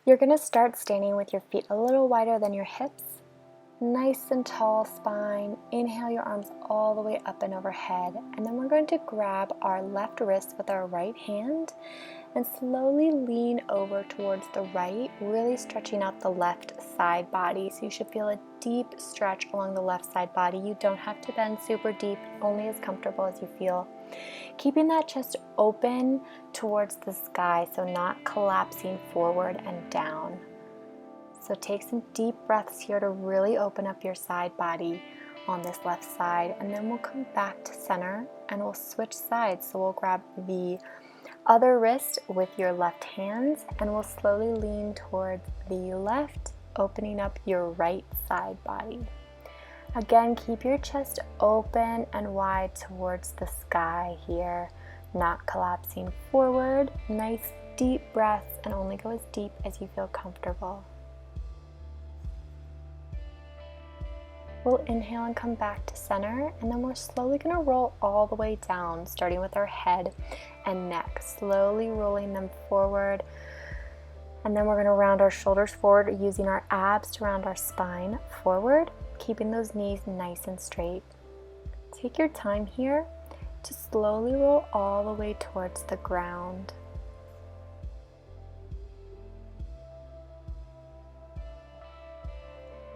You're going to start standing with your feet a little wider than your hips. Nice and tall spine. Inhale your arms all the way up and overhead. And then we're going to grab our left wrist with our right hand and slowly lean over towards the right, really stretching out the left side body. So you should feel a deep stretch along the left side body. You don't have to bend super deep, only as comfortable as you feel. Keeping that chest open towards the sky, so not collapsing forward and down. So take some deep breaths here to really open up your side body on this left side, and then we'll come back to center and we'll switch sides. So we'll grab the other wrist with your left hand and we'll slowly lean towards the left, opening up your right side body. Again, keep your chest open and wide towards the sky here, not collapsing forward. Nice deep breaths, and only go as deep as you feel comfortable. We'll inhale and come back to center, and then we're slowly going to roll all the way down, starting with our head and neck, slowly rolling them forward. And then we're going to round our shoulders forward, using our abs to round our spine forward, keeping those knees nice and straight. Take your time here to slowly roll all the way towards the ground.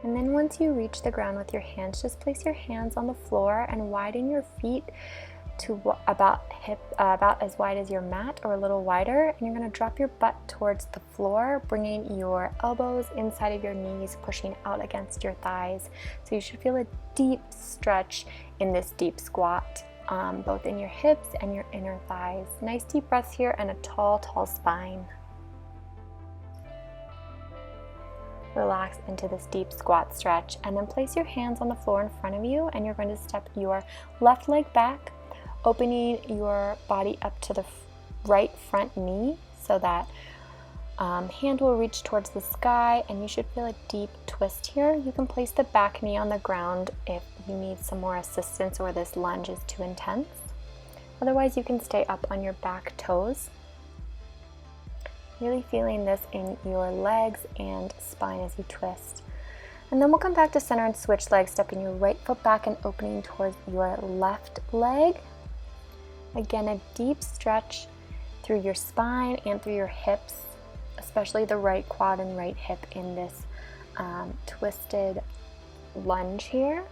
And then once you reach the ground with your hands, just place your hands on the floor and widen your feet to about as wide as your mat or a little wider. And you're going to drop your butt towards the floor, bringing your elbows inside of your knees, pushing out against your thighs. So you should feel a deep stretch in this deep squat, both in your hips and your inner thighs. Nice deep breaths here and a tall, tall spine. Relax into this deep squat stretch, and then place your hands on the floor in front of you, and you're going to step your left leg back, opening your body up to the right front knee so that hand will reach towards the sky, and you should feel a deep twist here. You can place the back knee on the ground if you need some more assistance or this lunge is too intense. Otherwise, you can stay up on your back toes. Really feeling this in your legs and spine as you twist. And then we'll come back to center and switch legs, stepping your right foot back and opening towards your left leg. Again, a deep stretch through your spine and through your hips, especially the right quad and right hip in this twisted lunge here.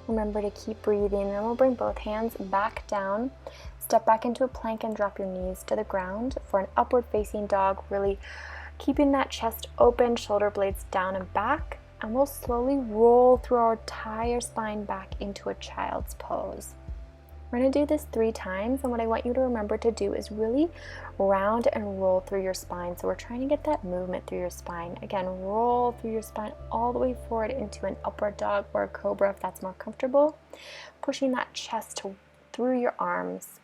Remember to keep breathing. Then we'll bring both hands back down. Step back into a plank and drop your knees to the ground for an upward facing dog, really keeping that chest open, shoulder blades down and back. And we'll slowly roll through our entire spine back into a child's pose. We're going to do this 3 times, and what I want you to remember to do is really round and roll through your spine. So we're trying to get that movement through your spine. Again, roll through your spine all the way forward into an upward dog or a cobra if that's more comfortable. Pushing that chest through your arms.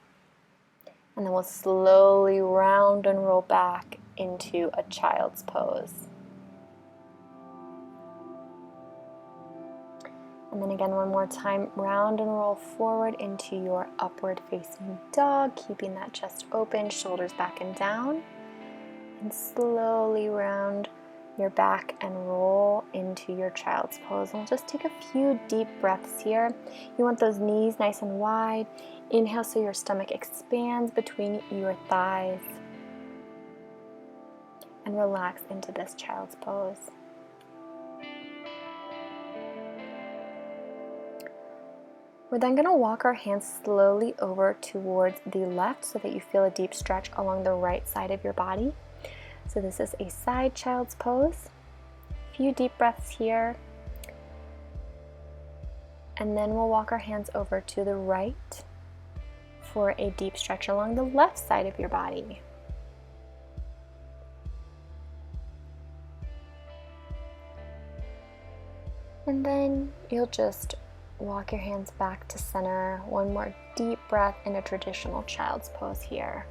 And then we'll slowly round and roll back into a child's pose. And then again, one more time, round and roll forward into your upward facing dog, keeping that chest open, shoulders back and down. And slowly round your back and roll into your child's pose. And we'll just take a few deep breaths here. You want those knees nice and wide. Inhale so your stomach expands between your thighs. And relax into this child's pose. We're then going to walk our hands slowly over towards the left so that you feel a deep stretch along the right side of your body. So this is a side child's pose. A few deep breaths here. And then we'll walk our hands over to the right for a deep stretch along the left side of your body. And then you'll just walk your hands back to center. One more deep breath in a traditional child's pose here.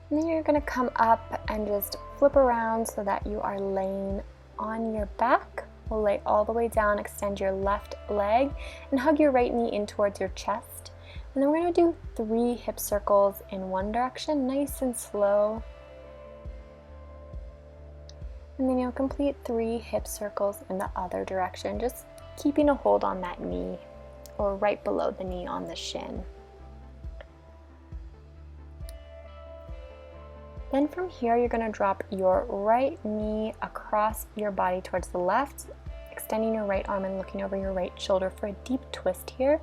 And then you're going to come up and just flip around so that you are laying on your back. We'll lay all the way down, extend your left leg, and hug your right knee in towards your chest. And then we're going to do 3 hip circles in one direction, nice and slow. And then you'll complete 3 hip circles in the other direction, just keeping a hold on that knee or right below the knee on the shin. Then from here, you're going to drop your right knee across your body towards the left, extending your right arm and looking over your right shoulder for a deep twist here.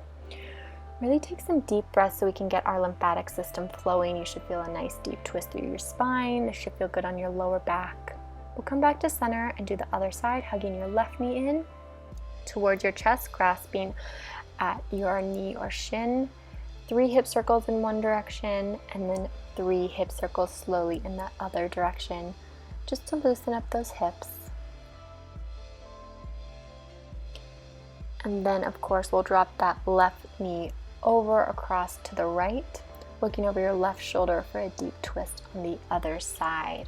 Really take some deep breaths so we can get our lymphatic system flowing. You should feel a nice deep twist through your spine. This should feel good on your lower back. We'll come back to center and do the other side, hugging your left knee in towards your chest, grasping at your knee or shin. 3 hip circles in one direction, and then 3 hip circles slowly in the other direction, just to loosen up those hips. And then, of course, we'll drop that left knee over across to the right, looking over your left shoulder for a deep twist on the other side.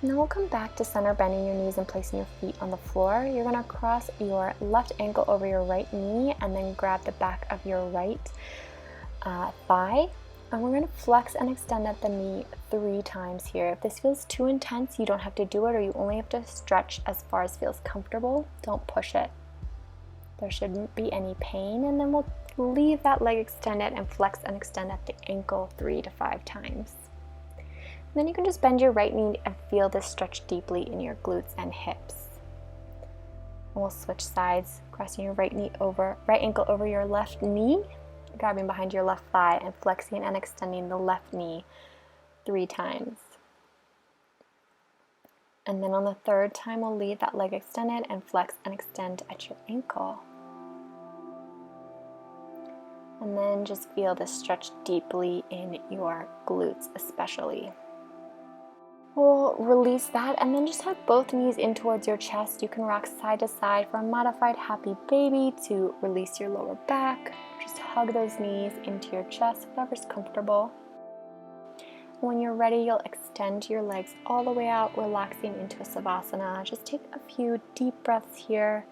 And then we'll come back to center, bending your knees and placing your feet on the floor. You're going to cross your left ankle over your right knee and then grab the back of your right thigh. And we're going to flex and extend at the knee 3 times here. If this feels too intense, you don't have to do it, or you only have to stretch as far as feels comfortable. Don't push it. There shouldn't be any pain. And then we'll leave that leg extended and flex and extend at the ankle 3 to 5 times. And then you can just bend your right knee and feel this stretch deeply in your glutes and hips. And we'll switch sides, crossing your right ankle over your left knee, grabbing behind your left thigh and flexing and extending the left knee 3 times. And then on the 3rd time, we'll leave that leg extended and flex and extend at your ankle. And then just feel this stretch deeply in your glutes especially. We'll release that and then just have both knees in towards your chest. You can rock side to side for a modified happy baby to release your lower back. Just hug those knees into your chest, whatever's comfortable. When you're ready, you'll extend your legs all the way out, relaxing into a Savasana. Just take a few deep breaths here.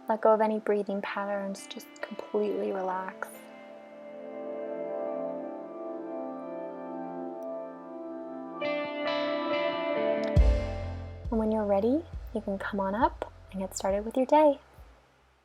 Let go of any breathing patterns. Just completely relax. And when you're ready, you can come on up and get started with your day.